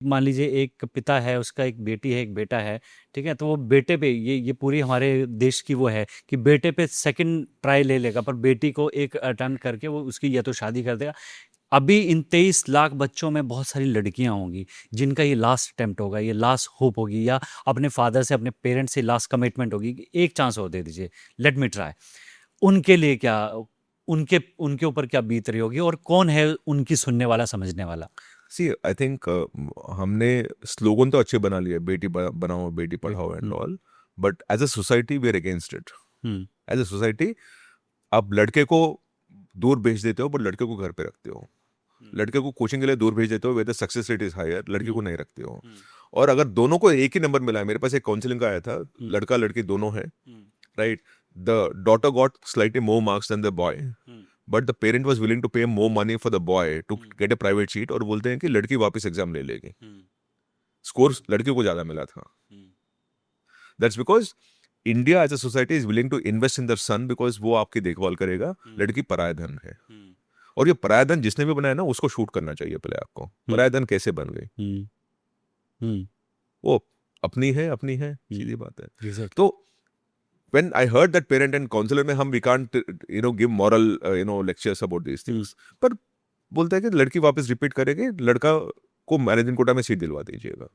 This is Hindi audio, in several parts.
मान लीजिए एक पिता है, उसका एक बेटी है, एक बेटा है, ठीक है, तो वो बेटे पे ये पूरी हमारे देश की वो है कि बेटे पे सेकंड ट्राई ले लेगा, पर बेटी को एक अटेम्प्ट करके वो उसकी या तो शादी कर देगा। अभी इन 23 लाख बच्चों में बहुत सारी लड़कियां होंगी जिनका ये लास्ट अटेम्प्ट होगा, ये लास्ट होप होगी, या अपने फादर से, अपने पेरेंट्स से लास्ट कमिटमेंट होगी कि एक चांस और दे दीजिए, लेट मी ट्राई। उनके लिए क्या, उनके उनके ऊपर क्या बीत रही होगी, और कौन है उनकी सुनने वाला, समझने वाला? सी आई थिंक हमने स्लोगन तो अच्छे बना लिए, बेटी बनाओ बेटी पढ़ाओ and hmm. All, but as a society we are against it. Hmm. As a society आप लड़के को दूर भेज देते हो पर लड़के को घर पे रखते हो। लड़के को कोचिंग के लिए दूर भेज देते हो, where the success rate is higher, लड़की को नहीं रखते हो। और अगर दोनों को एक ही नंबर मिला है, मेरे पास एक काउंसलिंग का आया था, लड़का लड़की दोनों है, right, the daughter got slightly more marks than the boy, but the parent was willing to pay more money for the boy to get a private seat, और बोलते हैं कि लड़की वापस एग्जाम ले लेगी, स्कोर लड़की को ज्यादा मिला था। That's because India as a society is willing to invest in their son, बिकॉज वो आपकी देखभाल करेगा, लड़की पराया धन है। और ये पराया धन जिसने भी बनाया ना, उसको शूट करना चाहिए पहले आपको, पराया धन कैसे बन गई, हम्म। हम्म। वो अपनी है, सीधी बात है। एग्जैक्ट। तो when I heard that parent and counselor में हम we can't give moral lectures about these things, पर बोलता है कि लड़की वापस रिपीट करेगी, लड़का को मैनेजमेंट कोटा में सीट दिलवा दीजिएगा,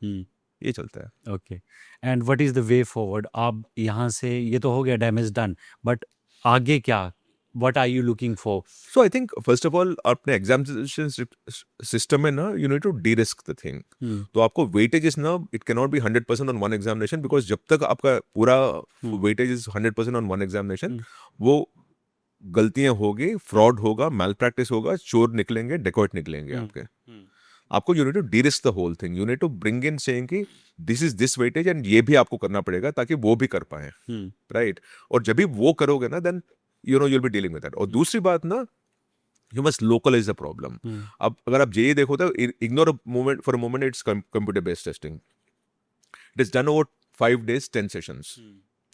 ये चलता है। Okay. And what is the way forward? आप यहाँ से, ये तो हो गया डैमेज डन, बट आगे क्या? What are you looking for? So I think first of all अपने एग्जामिनेशन सिस्टम में ना you need to derisk the thing. तो आपको वेटेज इज ना, it can not be 100% on one examination, because जब तक आपका पूरा weightage is 100% on one examination, वो गलतियां होगी, फ्रॉड होगा, मैल प्रैक्टिस होगा, चोर निकलेंगे, डेकॉइट निकलेंगे आपके। आपको you need to derisk the whole thing, you need to bring in saying कि this is this weightage, and ये भी आपको करना पड़ेगा ताकि वो भी कर पाए, राइट। और जब भी वो करोगे ना, then you'll be dealing with that. और दूसरी बात ना, you must localize the problem. अब अगर आप जेई देखो तो ignore a moment for a moment, it's computer based testing. It is done over 5 days 10 sessions.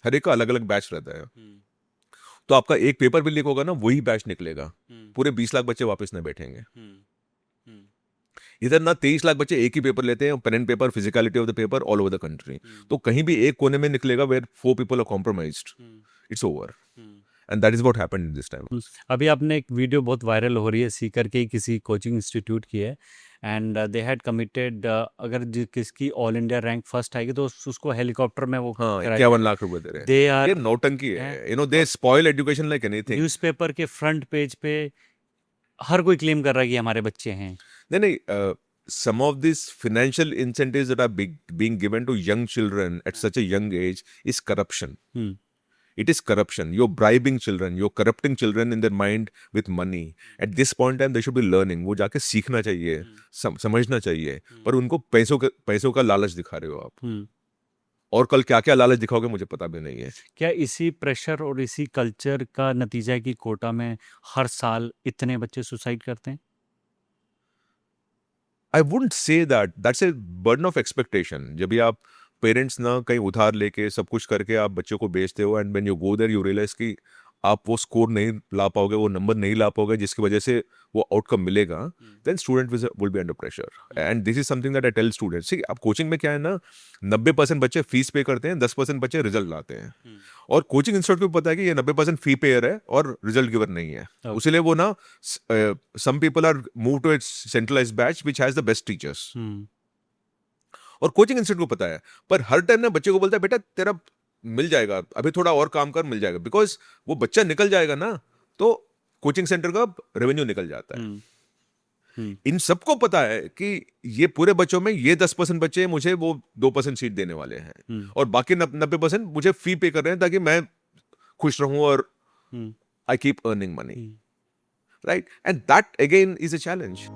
हर एक का अलग अलग बैच रहता है। तो आपका एक पेपर भी लीक होगा ना, वही बैच निकलेगा, पूरे 20 लाख बच्चे वापस ना बैठेंगे। इधर ना 23 लाख बच्चे एक ही पेपर लेते हैं, pen and paper, physicality of the paper all over the country. तो कहीं भी एक कोने में निकलेगा where 4 people are compromised, it's over. And that is what happened in this time. अभी आपने एक वीडियो बहुत वायरल हो रही है, सीकर के ही किसी कोचिंग इंस्टीट्यूट की है, एंड दे हैड कमिटेड, अगर किसकी ऑल इंडिया रैंक फर्स्ट आएगी तो उसको हेलीकॉप्टर में वो हाँ, कराएंगे। 51 लाख रुपए दे रहे हैं। दे आर, ये नौटंकी है, they spoil education like anything. Newspaper के फ्रंट पेज पे हर कोई क्लेम कर रहा है कि हमारे बच्चे हैं। नहीं, some of these financial incentives that are being given to young children at such a young age is corruption. It is corruption. You're bribing children, you're corrupting children in their mind with money. At this point in time, they should be learning. वो जाके सीखना चाहिए, समझना चाहिए, पर उनको पैसों का लालच दिखा रहे हो आप। और कल क्या क्या लालच दिखाओगे मुझे पता भी नहीं है। क्या इसी प्रेशर और इसी कल्चर का नतीजा है कि कोटा में हर साल इतने बच्चे सुसाइड करते हैं? I wouldn't say that, that's a burden of expectation. जब भी आप पेरेंट्स ना कहीं उधार लेके सब कुछ करके आप बच्चों को बेचते हो, and when you go there you realise कि आप वो स्कोर नहीं ला पाओगे, वो नंबर नहीं ला पाओगे जिसकी वजह से वो आउटकम मिलेगा, then student will be under pressure. And this is something that I tell students. See, अब कोचिंग में क्या है ना, 90% बच्चे फीस पे करते हैं, 10% बच्चे रिजल्ट लाते हैं। और कोचिंग इंस्टीट्यूट को पता है कि ये 90% फी पेयर है और रिजल्ट गिवर नहीं है, उसीलिए वो ना some people are move to its centralised batch which has the best teachers. और कोचिंग इंस्टीट्यूट को पता है, पर हर टाइम ना बच्चे को बोलता है बेटा तेरा मिल जाएगा, अभी थोड़ा और काम कर, मिल जाएगा, बिकॉज वो बच्चा निकल जाएगा ना तो कोचिंग सेंटर का रेवेन्यू निकल जाता है। इन सबको पता है कि ये पूरे बच्चों में ये 10% बच्चे मुझे वो 2% सीट देने वाले हैं, और बाकी 90% मुझे फी पे कर रहे हैं ताकि मैं खुश रहूं और I keep earning money, right. And that again is a challenge.